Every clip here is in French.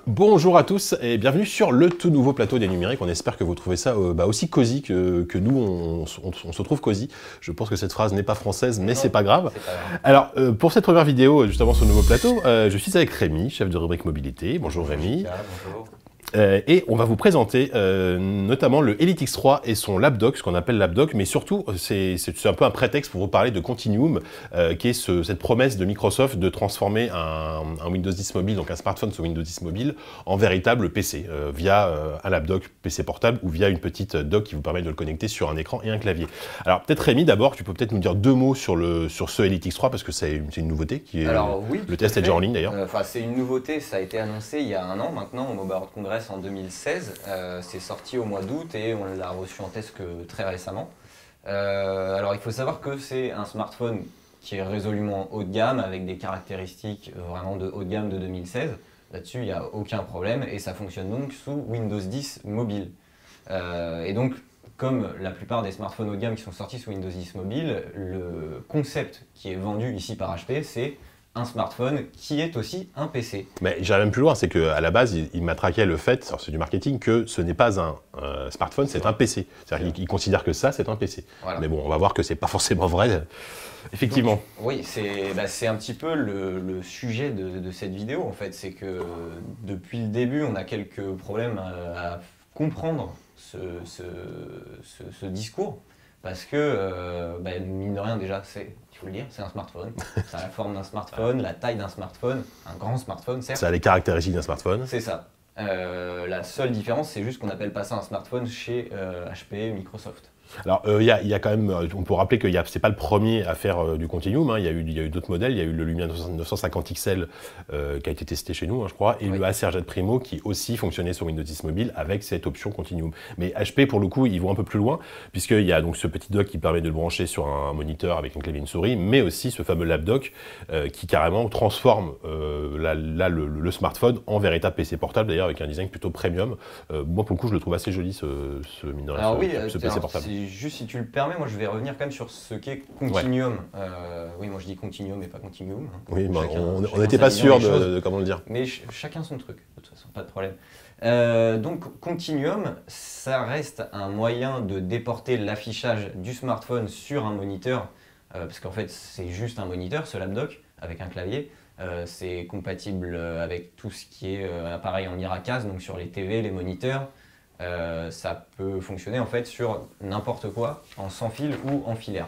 Bonjour à tous et bienvenue sur le tout nouveau plateau des numériques. On espère que vous trouvez ça aussi cosy que nous, on se trouve cosy. Je pense que cette phrase n'est pas française, mais c'est pas grave. C'est pas grave. Alors, pour cette première vidéo, justement sur le nouveau plateau, je suis avec Rémi, chef de rubrique mobilité. Bonjour Rémi. Bonjour. Et on va vous présenter notamment le Elite X3 et son lapdoc, ce qu'on appelle lapdoc, mais surtout c'est un peu un prétexte pour vous parler de Continuum, qui est cette promesse de Microsoft de transformer un Windows 10 mobile, donc un smartphone sur Windows 10 mobile, en véritable PC, via un lapdoc PC portable ou via une petite dock qui vous permet de le connecter sur un écran et un clavier. Alors peut-être Rémi, d'abord, tu peux peut-être nous dire deux mots sur ce Elite X3, parce que c'est une nouveauté, qui est, Alors oui, le test est déjà en ligne d'ailleurs. C'est une nouveauté, ça a été annoncé il y a un an maintenant au Mobile World Congress en 2016. C'est sorti au mois d'août et on l'a reçu en test que très récemment. Alors il faut savoir que c'est un smartphone qui est résolument haut de gamme avec des caractéristiques vraiment de haut de gamme de 2016. Là-dessus, il n'y a aucun problème et ça fonctionne donc sous Windows 10 mobile. Et donc, comme la plupart des smartphones haut de gamme qui sont sortis sous Windows 10 mobile, le concept qui est vendu ici par HP, c'est un smartphone qui est aussi un PC. Mais j'irais même plus loin, c'est qu'à la base, il matraquait le fait, alors c'est du marketing, que ce n'est pas un smartphone, c'est un PC. C'est-à-dire qu'il considère que ça, c'est un PC. Voilà. Mais bon, on va voir que c'est pas forcément vrai, effectivement. Donc, oui, c'est un petit peu le sujet de cette vidéo, en fait. C'est que depuis le début, on a quelques problèmes à comprendre ce discours. Parce que, mine de rien, déjà, il faut le dire, c'est un smartphone. Ça a la forme d'un smartphone, la taille d'un smartphone, un grand smartphone, certes. Ça a les caractéristiques d'un smartphone. C'est ça. La seule différence, c'est juste qu'on n'appelle pas ça un smartphone chez HP, Microsoft. Alors, il y a quand même, on peut rappeler que c'est pas le premier à faire du Continuum, hein. Il y a eu d'autres modèles, il y a eu le Lumia 950 XL qui a été testé chez nous, hein, je crois, et oui, le Acer Jet Primo qui aussi fonctionnait sur Windows 10 mobile avec cette option Continuum. Mais HP, pour le coup, ils vont un peu plus loin, puisqu'il y a donc ce petit dock qui permet de le brancher sur un moniteur avec un clavier et une souris, mais aussi ce fameux lapdoc qui carrément transforme le smartphone en véritable PC portable, d'ailleurs avec un design plutôt premium. Moi, pour le coup, je le trouve assez joli, ce PC portable. Juste si tu le permets, moi je vais revenir quand même sur ce qu'est Continuum. Ouais. Oui, moi je dis Continuum et pas Continuum. Hein. Oui, on n'était pas sûr de comment le dire. Mais chacun son truc, de toute façon, pas de problème. Donc Continuum, ça reste un moyen de déporter l'affichage du smartphone sur un moniteur, parce qu'en fait c'est juste un moniteur, ce lapdoc, avec un clavier. C'est compatible avec tout ce qui est appareil en Miracast, donc sur les TV, les moniteurs. Ça peut fonctionner en fait sur n'importe quoi, en sans fil ou en filaire.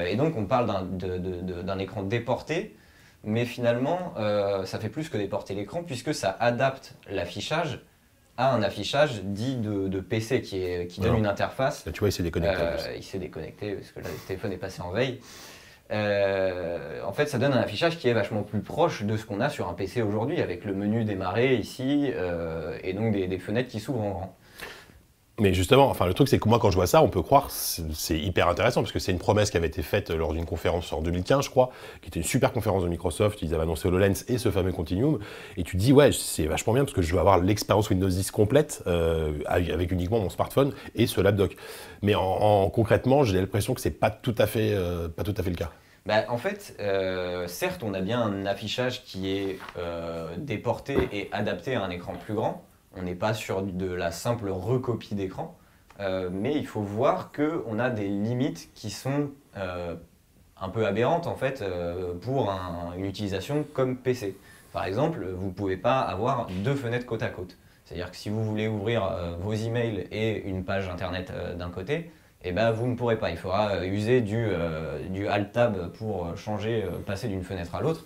Et donc on parle d'un écran déporté, mais finalement ça fait plus que déporter l'écran puisque ça adapte l'affichage à un affichage dit de PC qui donne une interface. Là, tu vois, il s'est déconnecté. Il s'est déconnecté parce que là, le téléphone est passé en veille. En fait, ça donne un affichage qui est vachement plus proche de ce qu'on a sur un PC aujourd'hui, avec le menu démarrer ici, et donc des fenêtres qui s'ouvrent en grand. Mais justement, enfin, le truc, c'est que moi, quand je vois ça, on peut croire, c'est hyper intéressant, parce que c'est une promesse qui avait été faite lors d'une conférence en 2015, je crois, qui était une super conférence de Microsoft. Ils avaient annoncé HoloLens et ce fameux Continuum. Et tu te dis, ouais, c'est vachement bien, parce que je veux avoir l'expérience Windows 10 complète, avec uniquement mon smartphone et ce lapdoc. Mais concrètement, j'ai l'impression que c'est pas tout à fait le cas. En fait, certes, on a bien un affichage qui est déporté et adapté à un écran plus grand. On n'est pas sur de la simple recopie d'écran, mais il faut voir qu'on a des limites qui sont un peu aberrantes en fait pour une utilisation comme PC. Par exemple, vous ne pouvez pas avoir deux fenêtres côte à côte. C'est-à-dire que si vous voulez ouvrir vos emails et une page internet d'un côté, eh ben, vous ne pourrez pas. Il faudra user du Alt-Tab pour passer d'une fenêtre à l'autre.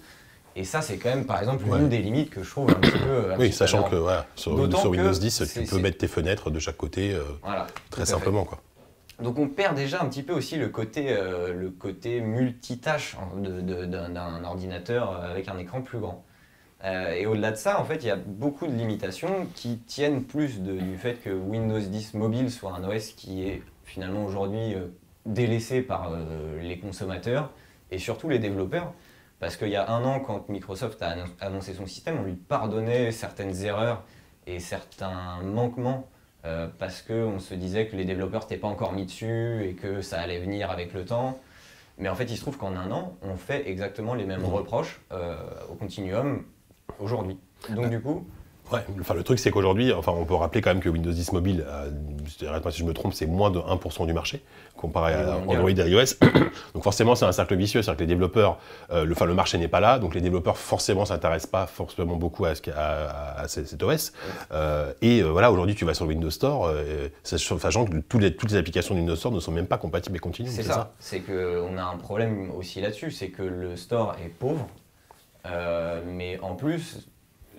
Et ça, c'est quand même, par exemple, une des limites que je trouve un petit peu... Oui, sachant que voilà, sur Windows 10, tu peux mettre tes fenêtres de chaque côté voilà, très simplement, quoi. Donc on perd déjà un petit peu aussi le côté multitâche d'un ordinateur avec un écran plus grand. Et au-delà de ça, en fait, il y a beaucoup de limitations qui tiennent plus du fait que Windows 10 mobile soit un OS qui est finalement aujourd'hui délaissé par les consommateurs et surtout les développeurs. Parce qu'il y a un an, quand Microsoft a annoncé son système, on lui pardonnait certaines erreurs et certains manquements parce qu'on se disait que les développeurs n'étaient pas encore mis dessus et que ça allait venir avec le temps. Mais en fait, il se trouve qu'en un an, on fait exactement les mêmes reproches au Continuum aujourd'hui. Donc du coup, Ouais, enfin, le truc c'est qu'aujourd'hui, enfin, on peut rappeler quand même que Windows 10 Mobile, arrête-moi si je me trompe, c'est moins de 1% du marché comparé à Android et iOS. Donc forcément c'est un cercle vicieux, c'est-à-dire que les développeurs, le marché n'est pas là, donc les développeurs forcément s'intéressent pas forcément beaucoup à cet OS. Voilà, aujourd'hui tu vas sur le Windows Store, sachant que toutes les applications du Windows Store ne sont même pas compatibles et Continuum. C'est ça, c'est qu'on a un problème aussi là-dessus, c'est que le store est pauvre, mais en plus,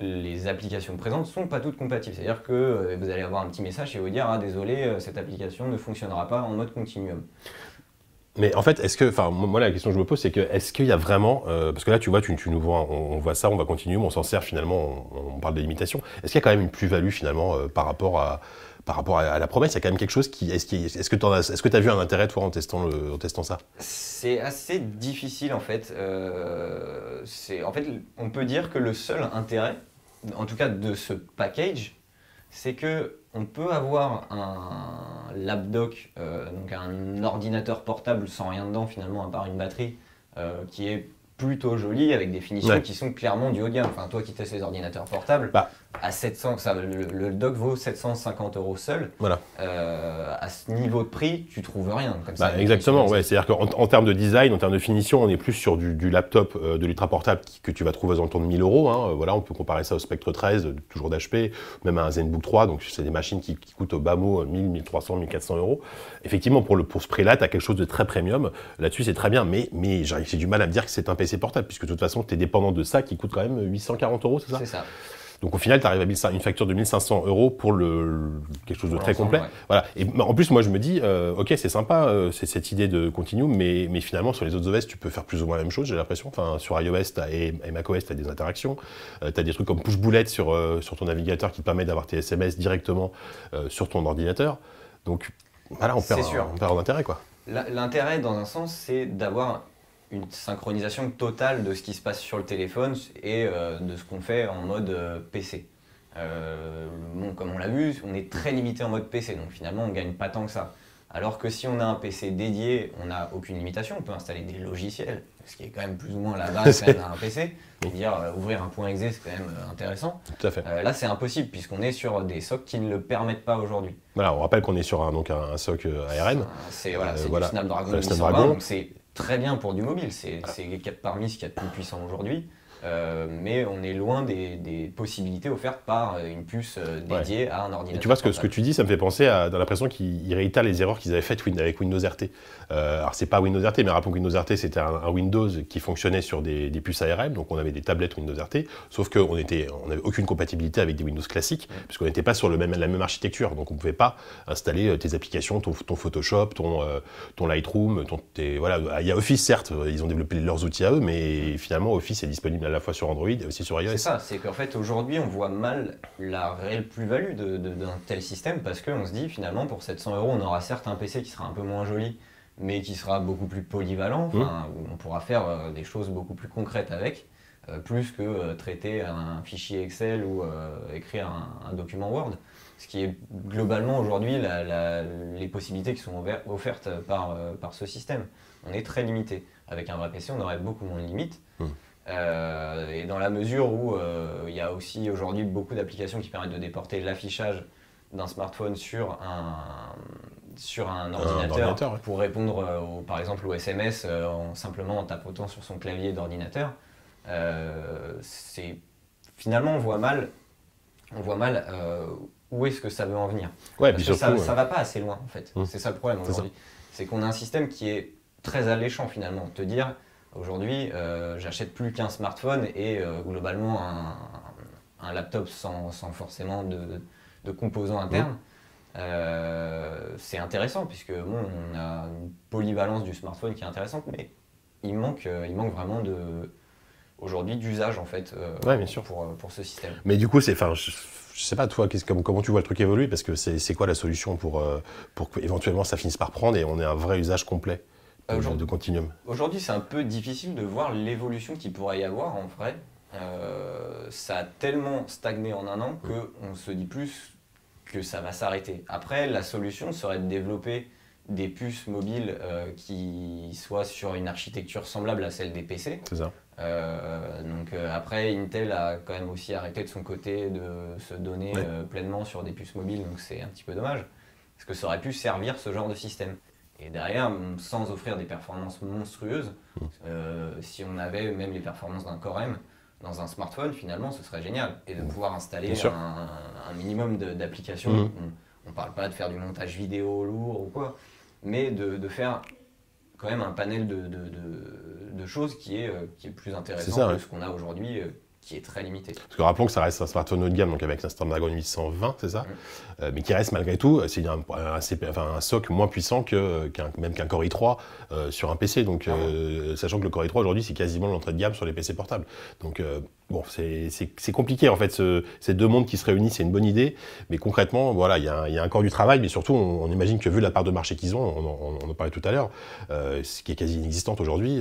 les applications présentes ne sont pas toutes compatibles. C'est-à-dire que vous allez avoir un petit message qui va vous dire « Ah, désolé, cette application ne fonctionnera pas en mode Continuum ». Mais en fait, moi la question que je me pose, c'est que est-ce qu'il y a vraiment, parce que là tu vois, tu nous vois, on voit ça, on va Continuum, on s'en sert finalement, on parle des limitations. Est-ce qu'il y a quand même une plus-value finalement par rapport à la promesse? Il y a quand même quelque chose qui, est-ce que tu as vu un intérêt toi en testant ça? C'est assez difficile en fait. On peut dire que le seul intérêt, en tout cas de ce package, c'est que on peut avoir un lapdoc, donc un ordinateur portable sans rien dedans finalement, à part une batterie, qui est plutôt joli, avec des finitions qui sont clairement du haut de gamme. Enfin, toi qui testes les ordinateurs portables, à 700, le dock vaut 750 € seul. Voilà. À ce niveau de prix, tu trouves rien comme ça. Exactement, ouais. C'est-à-dire qu'en termes de design, en termes de finition, on est plus sur du laptop de l'ultra portable que tu vas trouver aux alentours de 1000 €. Hein. Voilà, on peut comparer ça au Spectre 13, toujours d'HP, même à un ZenBook 3. Donc c'est des machines qui coûtent au bas mot 1000, 1300, 1400 €. Effectivement, pour ce prix-là, tu as quelque chose de très premium. Là-dessus, c'est très bien, mais j'ai du mal à me dire que c'est un PC portable, puisque de toute façon, tu es dépendant de ça qui coûte quand même 840 €, c'est ça? C'est ça. Donc au final, tu arrives à une facture de 1500 € pour quelque chose de très complet. Ouais. Voilà. Et en plus, moi, je me dis, ok, c'est sympa, c'est cette idée de Continuum, mais finalement, sur les autres OS, tu peux faire plus ou moins la même chose, j'ai l'impression. Enfin, sur iOS et macOS, tu as des interactions. Tu as des trucs comme push-boulette sur ton navigateur qui te permet d'avoir tes SMS directement sur ton ordinateur. Donc voilà, on perd en intérêt, quoi. L'intérêt, dans un sens, c'est d'avoir une synchronisation totale de ce qui se passe sur le téléphone et de ce qu'on fait en mode PC. Comme on l'a vu, on est très limité en mode PC, donc finalement on ne gagne pas tant que ça. Alors que si on a un PC dédié, on n'a aucune limitation, on peut installer des logiciels, ce qui est quand même plus ou moins la base d'un PC. Ouvrir un .exe, c'est quand même intéressant. Tout à fait. Là, c'est impossible, puisqu'on est sur des SOC qui ne le permettent pas aujourd'hui. Voilà, on rappelle qu'on est sur un SOC ARM. C'est du Snapdragon 820, donc c'est très bien pour du mobile, c'est parmi ce qu'il y a de plus puissant aujourd'hui, mais on est loin des possibilités offertes par une puce dédiée à un ordinateur. Et tu vois, ce que tu dis, ça me fait penser dans l'impression qu'ils réitèrent les erreurs qu'ils avaient faites avec Windows RT. Alors, c'est pas Windows RT, mais rappelons que Windows RT, c'était un Windows qui fonctionnait sur des puces ARM, donc on avait des tablettes Windows RT, sauf qu'on n'avait aucune compatibilité avec des Windows classiques, puisqu'on n'était pas sur la même architecture, donc on ne pouvait pas installer tes applications, ton Photoshop, ton Lightroom, voilà. Il y a Office, certes, ils ont développé leurs outils à eux, mais finalement, Office est disponible à la fois sur Android et aussi sur iOS. C'est ça, c'est qu'en fait, aujourd'hui, on voit mal la réelle plus-value d'un tel système, parce qu'on se dit, finalement, pour 700 €, on aura certes un PC qui sera un peu moins joli, mais qui sera beaucoup plus polyvalent, où on pourra faire des choses beaucoup plus concrètes avec, plus que traiter un fichier Excel ou écrire un document Word. Ce qui est globalement aujourd'hui les possibilités qui sont offertes par ce système. On est très limité. Avec un vrai PC, on aurait beaucoup moins de limites. Et dans la mesure où il y a aussi aujourd'hui beaucoup d'applications qui permettent de déporter l'affichage d'un smartphone sur un ordinateur pour répondre par exemple aux SMS simplement en tapotant sur son clavier d'ordinateur. Finalement on voit mal où est-ce que ça veut en venir. Ouais, parce que ça va pas assez loin en fait. C'est ça le problème aujourd'hui. C'est qu'on a un système qui est très alléchant finalement. Te dire aujourd'hui j'achète plus qu'un smartphone et globalement un laptop sans forcément de composants internes. C'est intéressant puisque on a une polyvalence du smartphone qui est intéressante, mais il manque vraiment aujourd'hui d'usage en fait bien sûr. pour ce système. Mais du coup, je sais pas toi, comment tu vois le truc évoluer, parce que c'est quoi la solution pour qu'éventuellement ça finisse par prendre et on ait un vrai usage complet de Continuum? Aujourd'hui, c'est un peu difficile de voir l'évolution qu'il pourrait y avoir en vrai. Ça a tellement stagné en un an qu'on se dit plus que ça va s'arrêter. Après, la solution serait de développer des puces mobiles qui soient sur une architecture semblable à celle des PC. C'est ça. Après, Intel a quand même aussi arrêté de son côté de se donner Ouais. pleinement sur des puces mobiles, donc c'est un petit peu dommage, parce que ça aurait pu servir ce genre de système. Et derrière, sans offrir des performances monstrueuses, si on avait même les performances d'un Core M dans un smartphone, finalement, ce serait génial. Et de pouvoir installer Bien sûr. un minimum d'applications. Mhm. On ne parle pas de faire du montage vidéo lourd ou quoi, mais de faire quand même un panel de choses qui est plus intéressant ça, que ouais. ce qu'on a aujourd'hui, qui est très limité. Parce que rappelons que ça reste un smartphone haut de gamme, donc avec un Snapdragon 820, c'est ça, Mm. mais qui reste malgré tout, c'est un SoC moins puissant même qu'un Core i3 sur un PC. Donc, sachant que le Core i3 aujourd'hui, c'est quasiment l'entrée de gamme sur les PC portables. Donc, bon, c'est compliqué en fait. Ces deux mondes qui se réunissent, c'est une bonne idée, mais concrètement, voilà, il y a encore du travail, mais surtout, on imagine que vu la part de marché qu'ils ont, on en parlait tout à l'heure, ce qui est quasi inexistante aujourd'hui,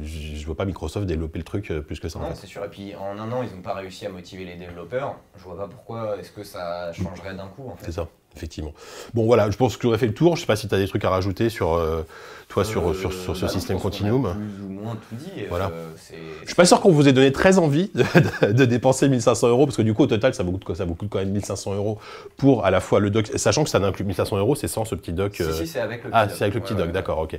je ne vois pas Microsoft développer le truc plus que ça. En Non, fait. c'est sûr. Et puis en un an, ils n'ont pas réussi à motiver les développeurs. Je vois pas pourquoi est-ce que ça changerait d'un coup en fait. C'est ça, effectivement. Bon, voilà, je pense que j'aurais fait le tour. Je sais pas si tu as des trucs à rajouter sur, toi, sur ce Non, système je pense qu'on a Continuum. plus ou moins tout dit. Voilà. C'est- Je suis pas sûr qu'on vous ait donné très envie de dépenser 1500 €, parce que du coup, au total, ça vous coûte quand même 1500 € pour à la fois le dock, sachant que ça inclut 1500 €, c'est sans ce petit dock. Si, c'est avec le petit Ah, dock. c'est avec le petit Ouais, dock, ouais. d'accord, ok.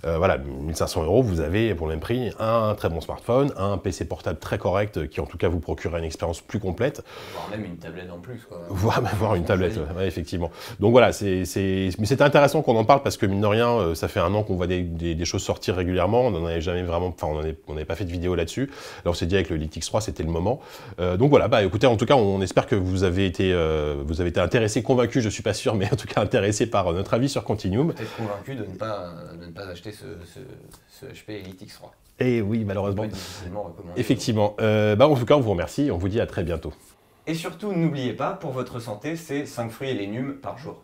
Voilà, 1500 €, vous avez pour le même prix un très bon smartphone, un PC portable très correct qui en tout cas vous procurera une expérience plus complète, Voire même une tablette en plus. Quoi. voire une tablette, Choisit. ouais, effectivement. Donc voilà, mais c'était intéressant qu'on en parle parce que mine de rien, ça fait un an qu'on voit des choses sortir régulièrement, on n'en avait jamais vraiment, enfin on n'avait pas fait de vidéo là-dessus. Là on s'est dit avec le Elite X3 c'était le moment. Donc voilà, bah écoutez, en tout cas on espère que vous avez été intéressé, convaincu, je suis pas sûr, mais en tout cas intéressé par notre avis sur Continuum. Peut-être convaincu de ne pas acheter ce HP Elite X3. Et oui, malheureusement. On peut difficilement recommander. Effectivement. En tout cas, on vous remercie et on vous dit à très bientôt. Et surtout, n'oubliez pas, pour votre santé, c'est 5 fruits et légumes par jour.